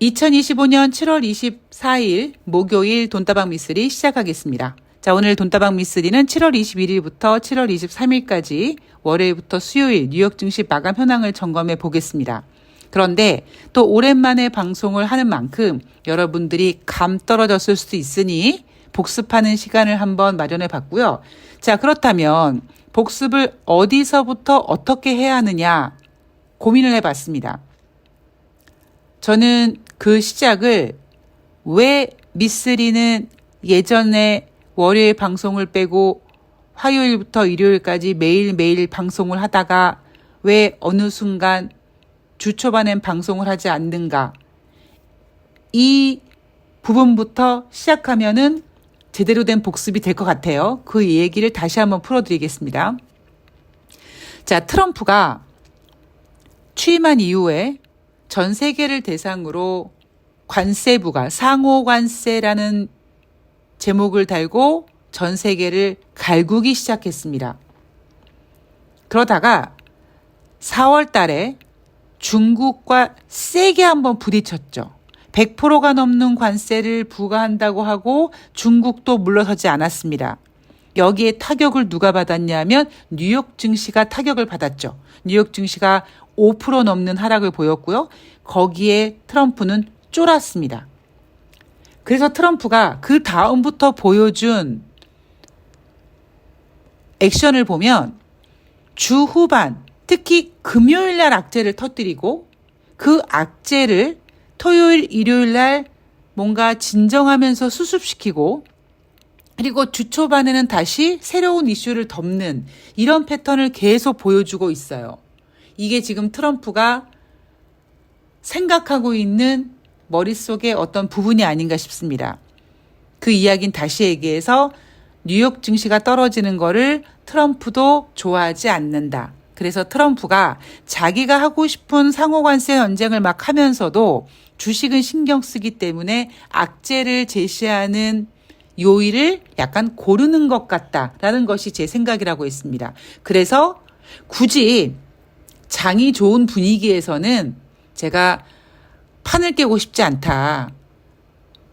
2025년 7월 24일 목요일 돈다방 미쓰리 시작하겠습니다. 자, 오늘 돈다방 미쓰리는 7월 21일부터 7월 23일까지 월요일부터 수요일 뉴욕 증시 마감 현황을 점검해 보겠습니다. 그런데 또 오랜만에 방송을 하는 만큼 여러분들이 감 떨어졌을 수도 있으니 복습하는 시간을 한번 마련해 봤고요. 자, 그렇다면 복습을 어디서부터 어떻게 해야 하느냐 고민을 해 봤습니다. 저는 그 시작을 왜 미쓰리는 예전에 월요일 방송을 빼고 화요일부터 일요일까지 매일매일 방송을 하다가 왜 어느 순간 주 초반엔 방송을 하지 않는가. 이 부분부터 시작하면은 제대로 된 복습이 될 것 같아요. 그 얘기를 다시 한번 풀어드리겠습니다. 자, 트럼프가 취임한 이후에 전 세계를 대상으로 관세 부과, 상호관세라는 제목을 달고 전 세계를 갈구기 시작했습니다. 그러다가 4월 달에 중국과 세게 한번 부딪혔죠. 100%가 넘는 관세를 부과한다고 하고 중국도 물러서지 않았습니다. 여기에 타격을 누가 받았냐면 뉴욕 증시가 타격을 받았죠. 뉴욕 증시가 5% 넘는 하락을 보였고요. 거기에 트럼프는 쫄았습니다. 그래서 트럼프가 그 다음부터 보여준 액션을 보면 주 후반, 특히 금요일 날 악재를 터뜨리고 그 악재를 토요일, 일요일 날 뭔가 진정하면서 수습시키고 그리고 주 초반에는 다시 새로운 이슈를 덮는 이런 패턴을 계속 보여주고 있어요. 이게 지금 트럼프가 생각하고 있는 머릿속의 어떤 부분이 아닌가 싶습니다. 그 이야기는 다시 얘기해서 뉴욕 증시가 떨어지는 거를 트럼프도 좋아하지 않는다. 그래서 트럼프가 자기가 하고 싶은 상호관세 전쟁을 막 하면서도 주식은 신경 쓰기 때문에 악재를 제시하는 요일을 약간 고르는 것 같다라는 것이 제 생각이라고 했습니다. 그래서 굳이 장이 좋은 분위기에서는 제가 판을 깨고 싶지 않다.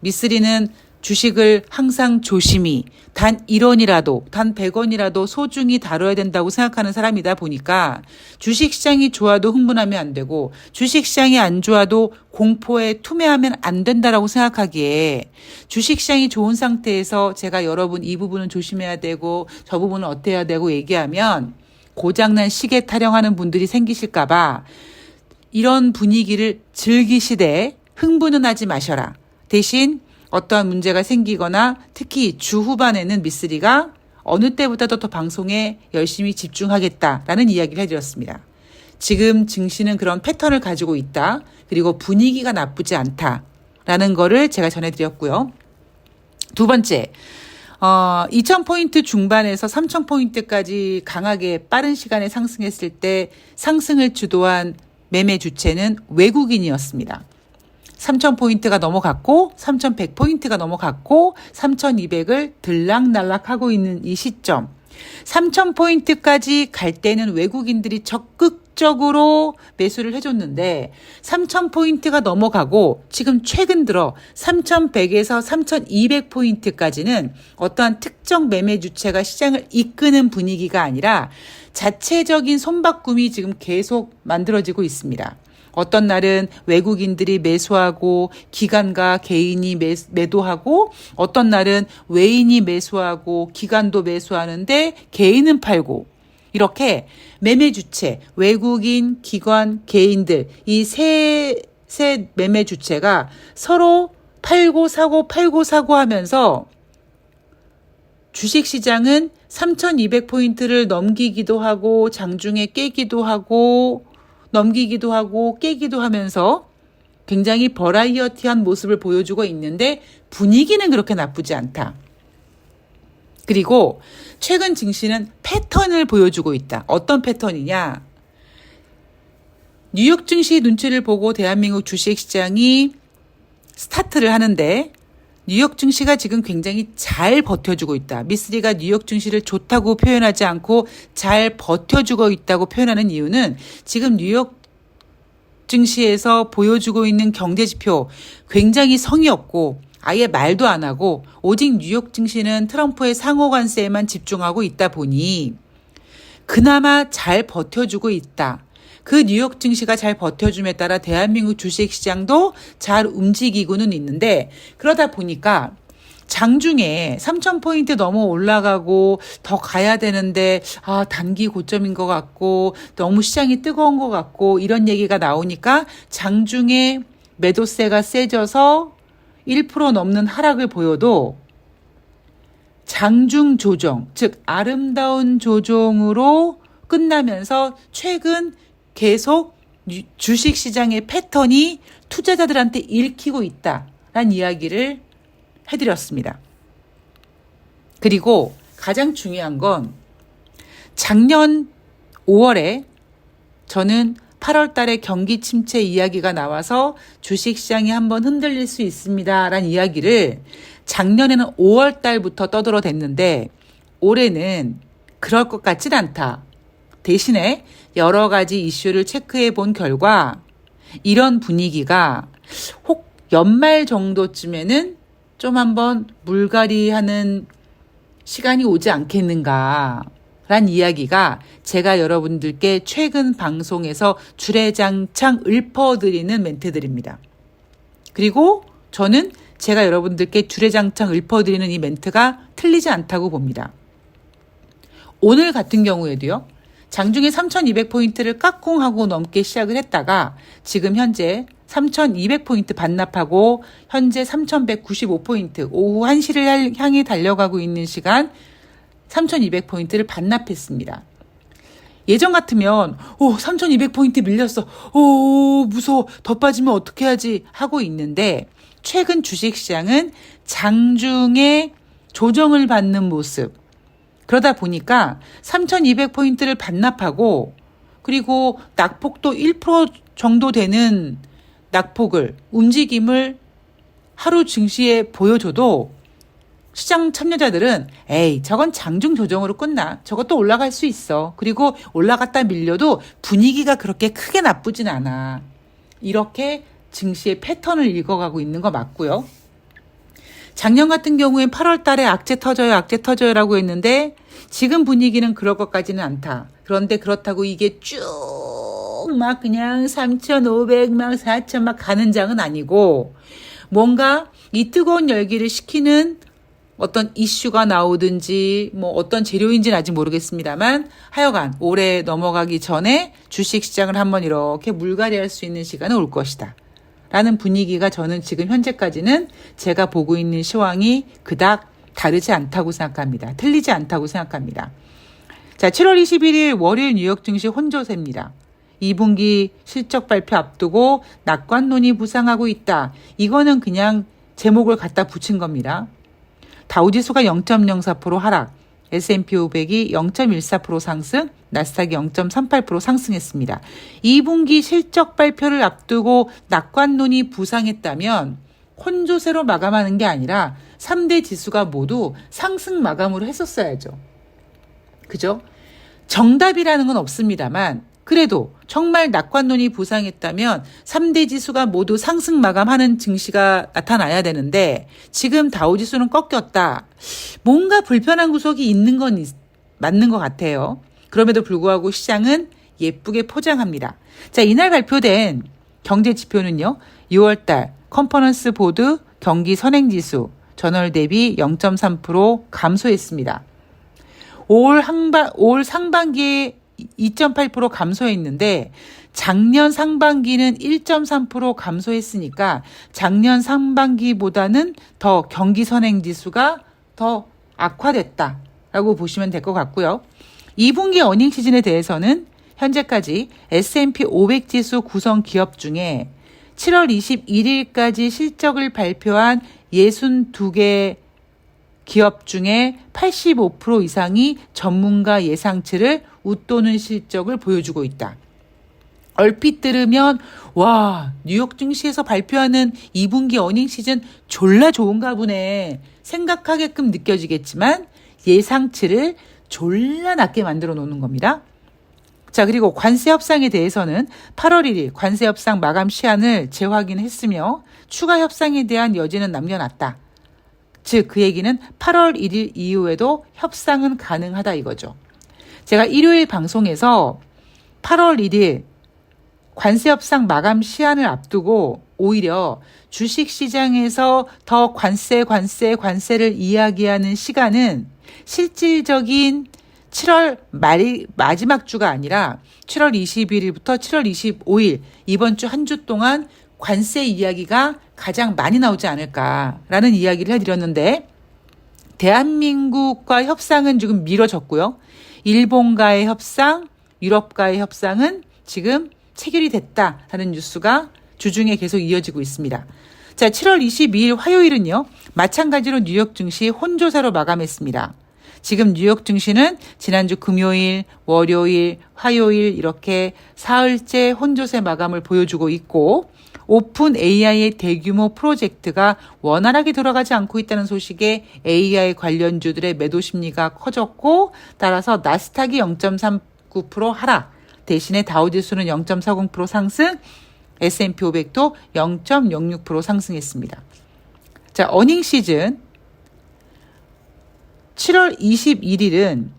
미쓰리는 주식을 항상 조심히 단 1원이라도 단 100원이라도 소중히 다뤄야 된다고 생각하는 사람이다 보니까 주식시장이 좋아도 흥분하면 안 되고 주식시장이 안 좋아도 공포에 투매하면 안 된다라고 생각하기에 주식시장이 좋은 상태에서 제가 여러분 이 부분은 조심해야 되고 저 부분은 어때야 되고 얘기하면 고장난 시계 타령하는 분들이 생기실까 봐 이런 분위기를 즐기시되 흥분은 하지 마셔라. 대신 어떠한 문제가 생기거나 특히 주 후반에는 미쓰리가 어느 때보다도 더 방송에 열심히 집중하겠다라는 이야기를 해드렸습니다. 지금 증시는 그런 패턴을 가지고 있다. 그리고 분위기가 나쁘지 않다라는 거를 제가 전해드렸고요. 두 번째, 2000포인트 중반에서 3000포인트까지 강하게 빠른 시간에 상승했을 때 상승을 주도한 매매 주체는 외국인이었습니다. 3000포인트가 넘어갔고 3100포인트가 넘어갔고 3200을 들락날락하고 있는 이 시점 3000포인트까지 갈 때는 외국인들이 적극적으로 매수를 해줬는데 3000포인트가 넘어가고 지금 최근 들어 3100에서 3200포인트까지는 어떠한 특정 매매 주체가 시장을 이끄는 분위기가 아니라 자체적인 손바꿈이 지금 계속 만들어지고 있습니다. 어떤 날은 외국인들이 매수하고 기관과 개인이 매도하고 어떤 날은 외인이 매수하고 기관도 매수하는데 개인은 팔고 이렇게 매매 주체, 외국인, 기관, 개인들 이 세 매매 주체가 서로 팔고 사고 하면서 주식시장은 3200포인트를 넘기기도 하고 장중에 깨기도 하고 넘기기도 하고 깨기도 하면서 굉장히 버라이어티한 모습을 보여주고 있는데 분위기는 그렇게 나쁘지 않다. 그리고 최근 증시는 패턴을 보여주고 있다. 어떤 패턴이냐? 뉴욕 증시 눈치를 보고 대한민국 주식시장이 스타트를 하는데 뉴욕 증시가 지금 굉장히 잘 버텨주고 있다. 미쓰리가 뉴욕 증시를 좋다고 표현하지 않고 잘 버텨주고 있다고 표현하는 이유는 지금 뉴욕 증시에서 보여주고 있는 경제 지표 굉장히 성의 없고 아예 말도 안 하고 오직 뉴욕 증시는 트럼프의 상호 관세에만 집중하고 있다 보니 그나마 잘 버텨주고 있다. 그 뉴욕 증시가 잘 버텨줌에 따라 대한민국 주식시장도 잘 움직이고는 있는데 그러다 보니까 장중에 3,000포인트 넘어 올라가고 더 가야 되는데 단기 고점인 것 같고 너무 시장이 뜨거운 것 같고 이런 얘기가 나오니까 장중에 매도세가 세져서 1% 넘는 하락을 보여도 장중 조정, 즉 아름다운 조정으로 끝나면서 최근 계속 주식시장의 패턴이 투자자들한테 읽히고 있다라는 이야기를 해드렸습니다. 그리고 가장 중요한 건 작년 5월에 저는 8월 달에 경기 침체 이야기가 나와서 주식시장이 한번 흔들릴 수 있습니다라는 이야기를 작년에는 5월 달부터 떠들어댔는데 올해는 그럴 것 같진 않다. 대신에 여러 가지 이슈를 체크해 본 결과 이런 분위기가 혹 연말 정도쯤에는 좀 한번 물갈이하는 시간이 오지 않겠는가 라는 이야기가 제가 여러분들께 최근 방송에서 주례장창 읊어드리는 멘트들입니다. 그리고 저는 제가 여러분들께 주례장창 읊어드리는 이 멘트가 틀리지 않다고 봅니다. 오늘 같은 경우에도요. 장중에 3,200포인트를 깍꿍하고 넘게 시작을 했다가 지금 현재 3,200포인트 반납하고 현재 3,195포인트 오후 1시를 향해 달려가고 있는 시간 3,200포인트를 반납했습니다. 예전 같으면 3,200포인트 밀렸어. 무서워. 더 빠지면 어떻게 하지 하고 있는데 최근 주식시장은 장중에 조정을 받는 모습. 그러다 보니까 3,200포인트를 반납하고 그리고 낙폭도 1% 정도 되는 낙폭을 움직임을 하루 증시에 보여줘도 시장 참여자들은 저건 장중 조정으로 끝나. 저것도 올라갈 수 있어. 그리고 올라갔다 밀려도 분위기가 그렇게 크게 나쁘진 않아. 이렇게 증시의 패턴을 읽어가고 있는 거 맞고요. 작년 같은 경우엔 8월 달에 악재 터져요라고 했는데 지금 분위기는 그럴 것까지는 않다. 그런데 그렇다고 이게 쭉 막 그냥 3,500 막 4,000 막 가는 장은 아니고 뭔가 이 뜨거운 열기를 식히는 어떤 이슈가 나오든지 뭐 어떤 재료인지는 아직 모르겠습니다만 하여간 올해 넘어가기 전에 주식시장을 한번 이렇게 물갈이할 수 있는 시간은 올 것이다. 라는 분위기가 저는 지금 현재까지는 제가 보고 있는 시황이 그닥 다르지 않다고 생각합니다. 틀리지 않다고 생각합니다. 자, 7월 21일 월요일 뉴욕 증시 혼조세입니다. 2분기 실적 발표 앞두고 낙관론이 부상하고 있다. 이거는 그냥 제목을 갖다 붙인 겁니다. 다우지수가 0.04% 하락, S&P 500이 0.14% 상승, 나스닥이 0.38% 상승했습니다. 2분기 실적 발표를 앞두고 낙관론이 부상했다면 혼조세로 마감하는 게 아니라 3대 지수가 모두 상승 마감으로 했었어야죠. 그죠? 정답이라는 건 없습니다만 그래도 정말 낙관론이 부상했다면 3대 지수가 모두 상승 마감하는 증시가 나타나야 되는데 지금 다우지수는 꺾였다. 뭔가 불편한 구석이 있는 건 맞는 것 같아요. 그럼에도 불구하고 시장은 예쁘게 포장합니다. 자, 이날 발표된 경제 지표는요. 6월달 컨퍼런스 보드 경기 선행지수 전월 대비 0.3% 감소했습니다. 올 상반기에 2.8% 감소했는데 작년 상반기는 1.3% 감소했으니까 작년 상반기보다는 더 경기 선행지수가 더 악화됐다라고 보시면 될 것 같고요. 2분기 어닝 시즌에 대해서는 현재까지 S&P 500 지수 구성 기업 중에 7월 21일까지 실적을 발표한 62개 기업 중에 85% 이상이 전문가 예상치를 웃도는 실적을 보여주고 있다. 얼핏 들으면 뉴욕 증시에서 발표하는 2분기 어닝 시즌 졸라 좋은가 보네 생각하게끔 느껴지겠지만 예상치를 졸라 낮게 만들어 놓는 겁니다. 자, 그리고 관세 협상에 대해서는 8월 1일 관세 협상 마감 시한을 재확인했으며 추가 협상에 대한 여지는 남겨놨다. 즉, 그 얘기는 8월 1일 이후에도 협상은 가능하다 이거죠. 제가 일요일 방송에서 8월 1일 관세 협상 마감 시한을 앞두고 오히려 주식시장에서 더 관세를 이야기하는 시간은 실질적인 7월 마지막 주가 아니라 7월 21일부터 7월 25일 이번 주 한 주 동안 관세 이야기가 가장 많이 나오지 않을까라는 이야기를 해드렸는데 대한민국과 협상은 지금 미뤄졌고요. 일본과의 협상, 유럽과의 협상은 지금 체결이 됐다라는 뉴스가 주중에 계속 이어지고 있습니다. 자, 7월 22일 화요일은요. 마찬가지로 뉴욕 증시 혼조세로 마감했습니다. 지금 뉴욕 증시는 지난주 금요일, 월요일, 화요일 이렇게 사흘째 혼조세 마감을 보여주고 있고 오픈 AI의 대규모 프로젝트가 원활하게 돌아가지 않고 있다는 소식에 AI 관련주들의 매도 심리가 커졌고 따라서 나스닥이 0.39% 하락, 대신에 다우지수는 0.40% 상승, S&P 500도 0.06% 상승했습니다. 자, 어닝 시즌 7월 21일은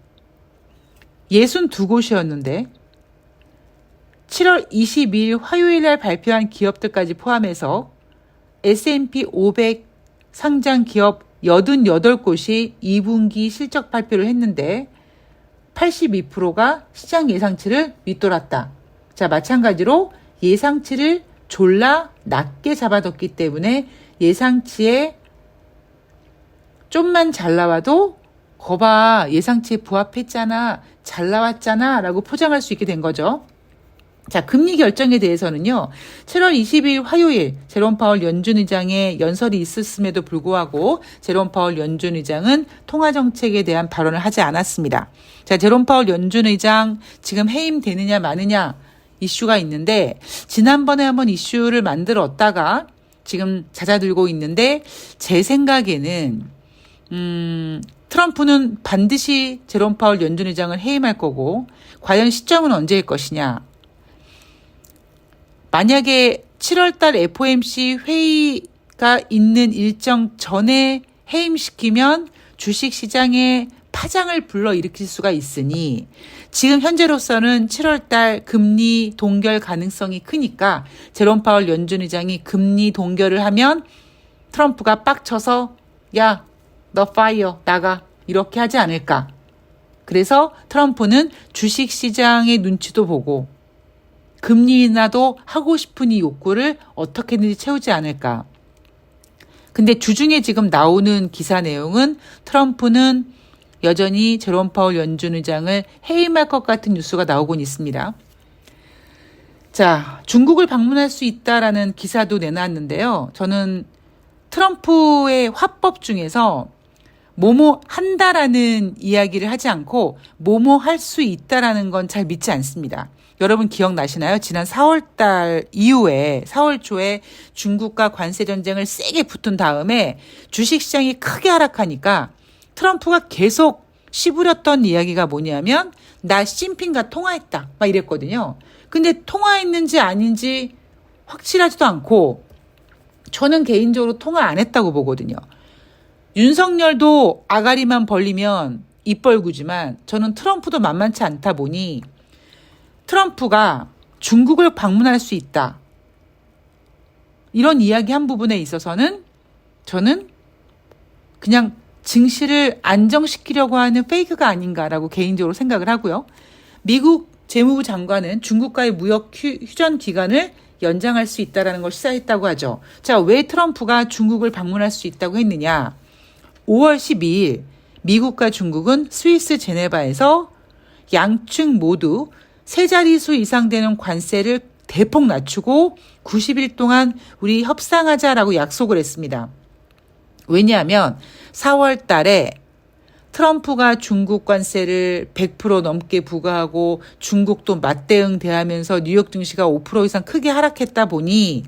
62곳이었는데 7월 22일 화요일 날 발표한 기업들까지 포함해서 S&P 500 상장 기업 88곳이 2분기 실적 발표를 했는데 82%가 시장 예상치를 밑돌았다. 자, 마찬가지로 예상치를 졸라 낮게 잡아뒀기 때문에 예상치에 좀만 잘 나와도 거봐 예상치에 부합했잖아, 잘 나왔잖아 라고 포장할 수 있게 된 거죠. 자, 금리 결정에 대해서는요. 7월 20일 화요일 제롬 파월 연준 의장의 연설이 있었음에도 불구하고 제롬 파월 연준 의장은 통화 정책에 대한 발언을 하지 않았습니다. 자, 제롬 파월 연준 의장 지금 해임되느냐 마느냐 이슈가 있는데 지난번에 한번 이슈를 만들었다가 지금 잦아들고 있는데 제 생각에는 트럼프는 반드시 제롬 파월 연준 의장을 해임할 거고 과연 시점은 언제일 것이냐. 만약에 7월달 FOMC 회의가 있는 일정 전에 해임시키면 주식시장에 파장을 불러일으킬 수가 있으니 지금 현재로서는 7월달 금리 동결 가능성이 크니까 제롬 파월 연준 의장이 금리 동결을 하면 트럼프가 빡쳐서 야, 너 파이어 나가 이렇게 하지 않을까. 그래서 트럼프는 주식시장의 눈치도 보고 금리 인하도 하고 싶은 이 욕구를 어떻게든지 채우지 않을까. 근데 주중에 지금 나오는 기사 내용은 트럼프는 여전히 제롬 파월 연준 의장을 해임할 것 같은 뉴스가 나오곤 있습니다. 자, 중국을 방문할 수 있다라는 기사도 내놨는데요. 저는 트럼프의 화법 중에서 뭐뭐 한다라는 이야기를 하지 않고 뭐뭐 할 수 있다라는 건 잘 믿지 않습니다. 여러분 기억나시나요? 지난 4월달 이후에 4월 초에 중국과 관세 전쟁을 세게 붙은 다음에 주식시장이 크게 하락하니까 트럼프가 계속 씹으렸던 이야기가 뭐냐면 나 시진핑과 통화했다 막 이랬거든요. 근데 통화했는지 아닌지 확실하지도 않고 저는 개인적으로 통화 안 했다고 보거든요. 윤석열도 아가리만 벌리면 입 벌구지만 저는 트럼프도 만만치 않다 보니 트럼프가 중국을 방문할 수 있다. 이런 이야기 한 부분에 있어서는 저는 그냥 증시를 안정시키려고 하는 페이크가 아닌가라고 개인적으로 생각을 하고요. 미국 재무부 장관은 중국과의 무역 휴전 기간을 연장할 수 있다는 걸 시사했다고 하죠. 자, 왜 트럼프가 중국을 방문할 수 있다고 했느냐. 5월 12일 미국과 중국은 스위스 제네바에서 양측 모두 세 자릿수 이상 되는 관세를 대폭 낮추고 90일 동안 우리 협상하자라고 약속을 했습니다. 왜냐하면 4월 달에 트럼프가 중국 관세를 100% 넘게 부과하고 중국도 맞대응 대하면서 뉴욕 증시가 5% 이상 크게 하락했다 보니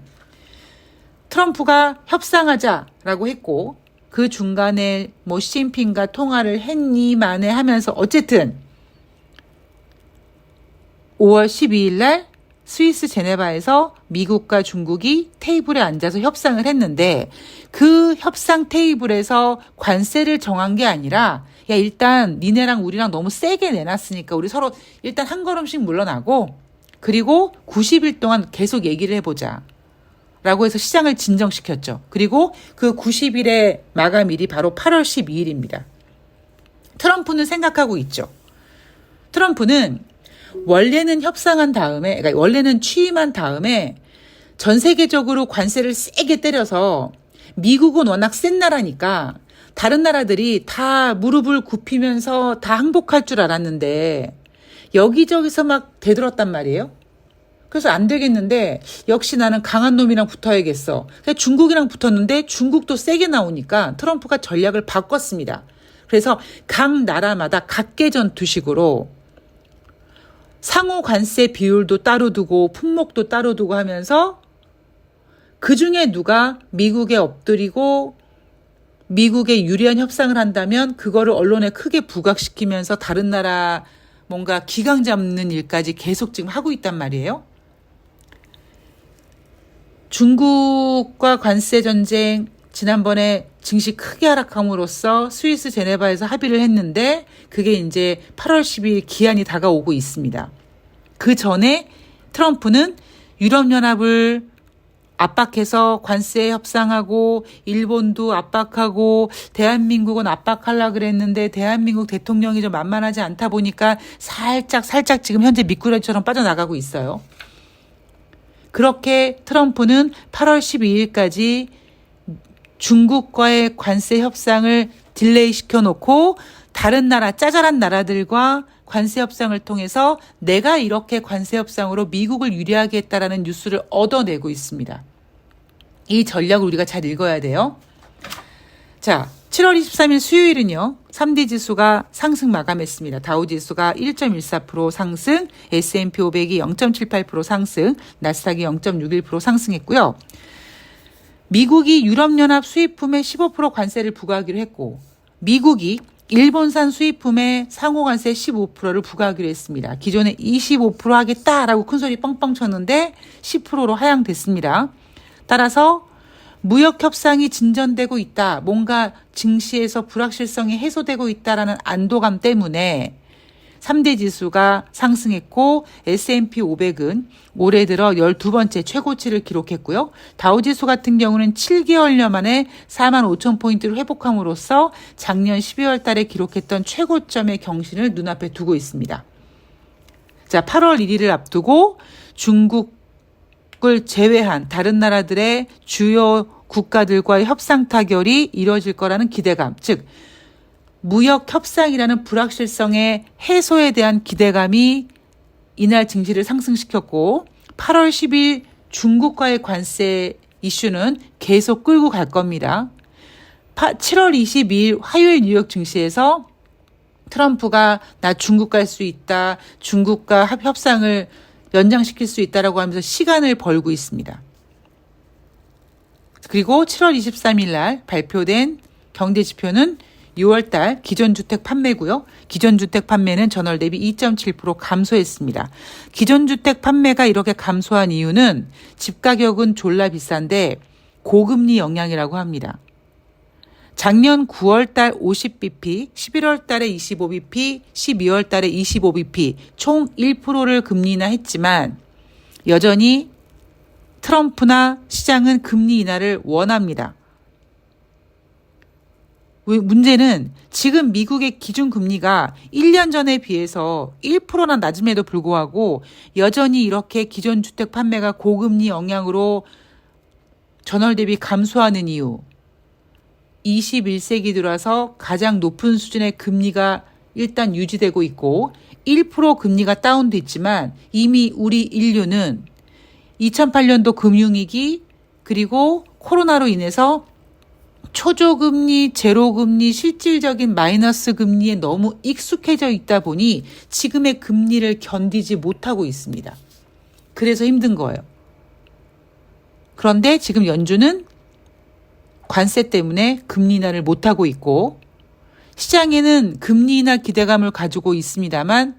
트럼프가 협상하자라고 했고 그 중간에 뭐 시진핑과 통화를 했니 마네 하면서 어쨌든 5월 12일 날 스위스 제네바에서 미국과 중국이 테이블에 앉아서 협상을 했는데 그 협상 테이블에서 관세를 정한 게 아니라 야 일단 니네랑 우리랑 너무 세게 내놨으니까 우리 서로 일단 한 걸음씩 물러나고 그리고 90일 동안 계속 얘기를 해보자 라고 해서 시장을 진정시켰죠. 그리고 그 90일의 마감일이 바로 8월 12일입니다. 트럼프는 생각하고 있죠. 트럼프는 원래는 협상한 다음에, 그러니까 원래는 취임한 다음에 전 세계적으로 관세를 세게 때려서 미국은 워낙 센 나라니까 다른 나라들이 다 무릎을 굽히면서 다 항복할 줄 알았는데 여기저기서 막 대들었단 말이에요. 그래서 안 되겠는데 역시 나는 강한 놈이랑 붙어야겠어. 중국이랑 붙었는데 중국도 세게 나오니까 트럼프가 전략을 바꿨습니다. 그래서 각 나라마다 각계 전투식으로 상호 관세 비율도 따로 두고 품목도 따로 두고 하면서 그중에 누가 미국에 엎드리고 미국에 유리한 협상을 한다면 그거를 언론에 크게 부각시키면서 다른 나라 뭔가 기강 잡는 일까지 계속 지금 하고 있단 말이에요. 중국과 관세 전쟁 지난번에 증시 크게 하락함으로써 스위스 제네바에서 합의를 했는데 그게 이제 8월 10일 기한이 다가오고 있습니다. 그 전에 트럼프는 유럽연합을 압박해서 관세 협상하고 일본도 압박하고 대한민국은 압박하려고 그랬는데 대한민국 대통령이 좀 만만하지 않다 보니까 살짝 지금 현재 미꾸라지처럼 빠져나가고 있어요. 그렇게 트럼프는 8월 12일까지 중국과의 관세 협상을 딜레이 시켜놓고 다른 나라, 짜잘한 나라들과 관세 협상을 통해서 내가 이렇게 관세 협상으로 미국을 유리하게 했다라는 뉴스를 얻어내고 있습니다. 이 전략을 우리가 잘 읽어야 돼요. 자, 7월 23일 수요일은요. 3대 지수가 상승 마감했습니다. 다우지수가 1.14% 상승, S&P 500이 0.78% 상승, 나스닥이 0.61% 상승했고요. 미국이 유럽연합 수입품에 15% 관세를 부과하기로 했고 미국이 일본산 수입품에 상호관세 15%를 부과하기로 했습니다. 기존에 25% 하겠다라고 큰소리 뻥뻥 쳤는데 10%로 하향됐습니다. 따라서 무역 협상이 진전되고 있다. 뭔가 증시에서 불확실성이 해소되고 있다라는 안도감 때문에 3대 지수가 상승했고 S&P 500은 올해 들어 12번째 최고치를 기록했고요. 다우지수 같은 경우는 7개월여 만에 45,000포인트를 회복함으로써 작년 12월 달에 기록했던 최고점의 경신을 눈앞에 두고 있습니다. 자, 8월 1일을 앞두고 중국을 제외한 다른 나라들의 주요 국가들과의 협상 타결이 이뤄질 거라는 기대감, 즉 무역 협상이라는 불확실성의 해소에 대한 기대감이 이날 증시를 상승시켰고 8월 10일 중국과의 관세 이슈는 계속 끌고 갈 겁니다. 7월 22일 화요일 뉴욕 증시에서 트럼프가 나 중국 갈 수 있다. 중국과 협상을 연장시킬 수 있다라고 하면서 시간을 벌고 있습니다. 그리고 7월 23일 날 발표된 경제지표는 6월달 기존주택 판매고요. 기존주택 판매는 전월 대비 2.7% 감소했습니다. 기존주택 판매가 이렇게 감소한 이유는 집가격은 졸라 비싼데 고금리 영향이라고 합니다. 작년 9월달 50bp, 11월달에 25bp, 12월달에 25bp 총 1%를 금리 인하했지만 여전히 트럼프나 시장은 금리 인하를 원합니다. 문제는 지금 미국의 기준금리가 1년 전에 비해서 1%나 낮음에도 불구하고 여전히 이렇게 기존 주택 판매가 고금리 영향으로 전월 대비 감소하는 이유. 21세기 들어서 가장 높은 수준의 금리가 일단 유지되고 있고 1% 금리가 다운됐지만 이미 우리 인류는 2008년도 금융위기 그리고 코로나로 인해서 초저금리, 제로금리, 실질적인 마이너스 금리에 너무 익숙해져 있다 보니 지금의 금리를 견디지 못하고 있습니다. 그래서 힘든 거예요. 그런데 지금 연준은 관세 때문에 금리 인하를 못하고 있고 시장에는 금리 인하 기대감을 가지고 있습니다만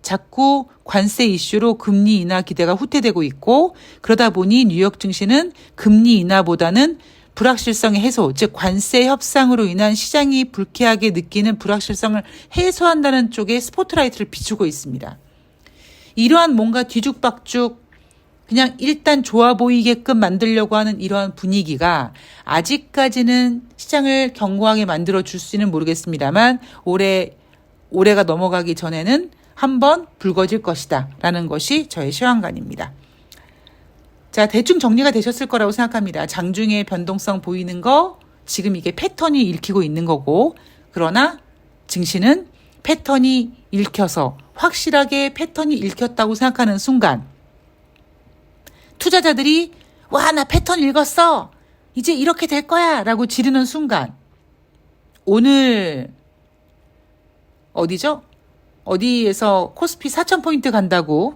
자꾸 관세 이슈로 금리 인하 기대가 후퇴되고 있고 그러다 보니 뉴욕 증시는 금리 인하보다는 불확실성의 해소, 즉 관세 협상으로 인한 시장이 불쾌하게 느끼는 불확실성을 해소한다는 쪽에 스포트라이트를 비추고 있습니다. 이러한 뭔가 뒤죽박죽 그냥 일단 좋아 보이게끔 만들려고 하는 이러한 분위기가 아직까지는 시장을 견고하게 만들어 줄지는 모르겠습니다만 올해가 넘어가기 전에는 한번 불거질 것이다 라는 것이 저의 시황관입니다. 자, 대충 정리가 되셨을 거라고 생각합니다. 장중에 변동성 보이는 거 지금 이게 패턴이 읽히고 있는 거고 그러나 증시는 패턴이 읽혀서 확실하게 패턴이 읽혔다고 생각하는 순간 투자자들이 와, 나 패턴 읽었어. 이제 이렇게 될 거야 라고 지르는 순간 오늘 어디죠? 어디에서 코스피 4,000포인트 간다고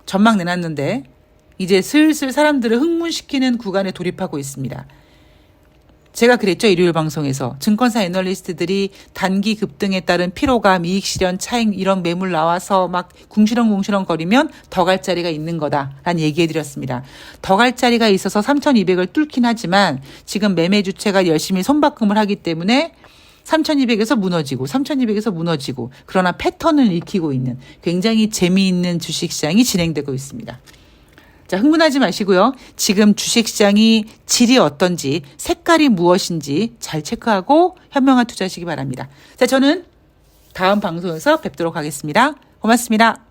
전망 내놨는데 이제 슬슬 사람들을 흥분시키는 구간에 돌입하고 있습니다. 제가 그랬죠. 일요일 방송에서. 증권사 애널리스트들이 단기 급등에 따른 피로감, 이익 실현, 차익 이런 매물 나와서 막 궁시렁궁시렁 거리면 더 갈 자리가 있는 거다라는 얘기해드렸습니다. 더 갈 자리가 있어서 3,200을 뚫긴 하지만 지금 매매 주체가 열심히 손바꿈을 하기 때문에 3,200에서 무너지고 3,200에서 무너지고 그러나 패턴을 익히고 있는 굉장히 재미있는 주식시장이 진행되고 있습니다. 자, 흥분하지 마시고요. 지금 주식시장이 질이 어떤지 색깔이 무엇인지 잘 체크하고 현명한 투자하시기 바랍니다. 자, 저는 다음 방송에서 뵙도록 하겠습니다. 고맙습니다.